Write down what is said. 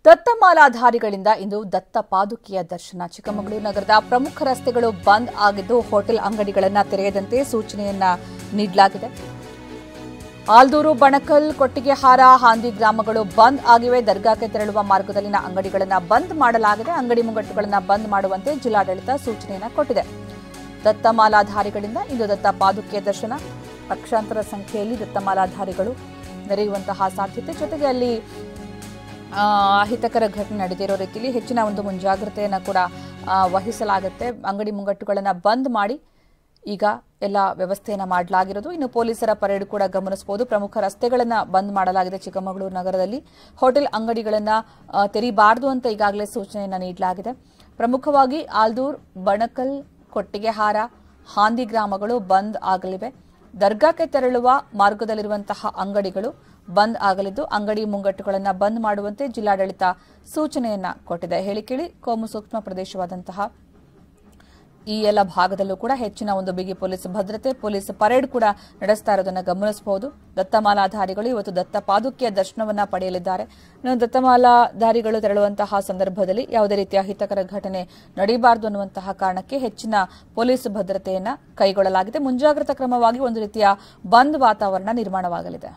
ದತ್ತಮಾಲಾಧಾರಿಗಳಿಂದ ಇಂದು ದತ್ತ ಪಾದುಕೆಯ ದರ್ಶನ. ಚಿಕ್ಕಮಗಳೂರು ನಗರದ ಪ್ರಮುಖ ರಸ್ತೆಗಳು ಬಂದ್ ಆಗಿದ್ದು ಹೋಟೆಲ್ ಅಂಗಡಿಗಳನ್ನು ತೆರೆಯದಂತೆ ಸೂಚನೆಯನ್ನ ನೀಡಲಾಗಿದೆ. ಆಲ್ದೂರು, ಬಣಕಲ್, ಕೊಟ್ಟಿಗೆಹಾರ, ಹಾಂದಿ ಗ್ರಾಮಗಳು ಬಂದ್ ಆಗಿವೆ. ದರ್ಗಾಕ್ಕೆ ತೆರಳುವ ಮಾರ್ಗದಲ್ಲಿನ ಅಂಗಡಿಗಳನ್ನು ಬಂದ್ ಮಾಡಲಾಗಿದೆ. ಅಂಗಡಿ ಮುಂಗಟ್ಟುಗಳನ್ನು ಬಂದ್ ಮಾಡುವಂತೆ ಜಿಲ್ಲಾಡಳಿತ ಸೂಚನೆಯನ್ನ ಕೊಟ್ಟಿದೆ. ದತ್ತಮಾಲಾಧಾರಿಗಳಿಂದ ಇಂದು ದತ್ತ ಪಾದುಕೆಯ ದರ್ಶನ. ಲಕ್ಷಾಂತರ ಸಂಖ್ಯೆಯಲ್ಲಿ ದತ್ತಮಾಲಾಧಾರಿಗಳು ನೆರೆಯುವಂತಹ ಸಾಧ್ಯತೆ, ಜೊತೆಗೆ ಅಲ್ಲಿ ಅಹಿತಕರ ಘಟನೆ ನಡೆದಿರೋ ರೀತಿಯಲ್ಲಿ ಹೆಚ್ಚಿನ ಒಂದು ಮುಂಜಾಗ್ರತೆಯನ್ನು ಕೂಡ ವಹಿಸಲಾಗುತ್ತೆ. ಅಂಗಡಿ ಮುಂಗಟ್ಟುಗಳನ್ನು ಬಂದ್ ಮಾಡಿ ಈಗ ಎಲ್ಲ ವ್ಯವಸ್ಥೆಯನ್ನು ಮಾಡಲಾಗಿರೋದು. ಇನ್ನು ಪೊಲೀಸರ ಪರೇಡ್ ಕೂಡ ಗಮನಿಸಬಹುದು. ಪ್ರಮುಖ ರಸ್ತೆಗಳನ್ನು ಬಂದ್ ಮಾಡಲಾಗಿದೆ. ಚಿಕ್ಕಮಗಳೂರು ನಗರದಲ್ಲಿ ಹೋಟೆಲ್ ಅಂಗಡಿಗಳನ್ನು ತೆರೀಬಾರದು ಅಂತ ಈಗಾಗಲೇ ಸೂಚನೆಯನ್ನು ನೀಡಲಾಗಿದೆ. ಪ್ರಮುಖವಾಗಿ ಆಲ್ದೂರ್, ಬಣಕಲ್, ಕೊಟ್ಟಿಗೆಹಾರ, ಹಾಂದಿ ಗ್ರಾಮಗಳು ಬಂದ್ ಆಗಲಿವೆ. ದರ್ಗಾಕ್ಕೆ ತೆರಳುವ ಮಾರ್ಗದಲ್ಲಿರುವಂತಹ ಅಂಗಡಿಗಳು ಬಂದ್ ಆಗಲಿದ್ದು ಅಂಗಡಿ ಮುಂಗಟ್ಟುಗಳನ್ನು ಬಂದ್ ಮಾಡುವಂತೆ ಜಿಲ್ಲಾಡಳಿತ ಸೂಚನೆಯನ್ನ ಕೊಟ್ಟಿದೆ. ಹೇಳಿ ಕೇಳಿ ಕೋಮು ಸೂಕ್ಷ್ಮ ಪ್ರದೇಶವಾದಂತಹ ಈ ಎಲ್ಲ ಭಾಗದಲ್ಲೂ ಕೂಡ ಹೆಚ್ಚಿನ ಒಂದು ಬಿಗಿ ಪೊಲೀಸ್ ಭದ್ರತೆ, ಪೊಲೀಸ್ ಪರೇಡ್ ಕೂಡ ನಡೆಸ್ತಾ ಇರೋದನ್ನು ಗಮನಿಸಬಹುದು. ದತ್ತಮಾಲಾಧಾರಿಗಳು ಇವತ್ತು ದತ್ತ ಪಾದುಕೆಯ ದರ್ಶನವನ್ನ ಪಡೆಯಲಿದ್ದಾರೆ. ದತ್ತಮಾಲಾಧಾರಿಗಳು ತೆರಳುವಂತಹ ಸಂದರ್ಭದಲ್ಲಿ ಯಾವುದೇ ರೀತಿಯ ಅಹಿತಕರ ಘಟನೆ ನಡೆಯಬಾರದು ಅನ್ನುವಂತಹ ಕಾರಣಕ್ಕೆ ಹೆಚ್ಚಿನ ಪೊಲೀಸ್ ಭದ್ರತೆಯನ್ನ ಕೈಗೊಳ್ಳಲಾಗಿದೆ. ಮುಂಜಾಗ್ರತಾ ಕ್ರಮವಾಗಿ ಒಂದು ರೀತಿಯ ಬಂದ್ ವಾತಾವರಣ ನಿರ್ಮಾಣವಾಗಲಿದೆ.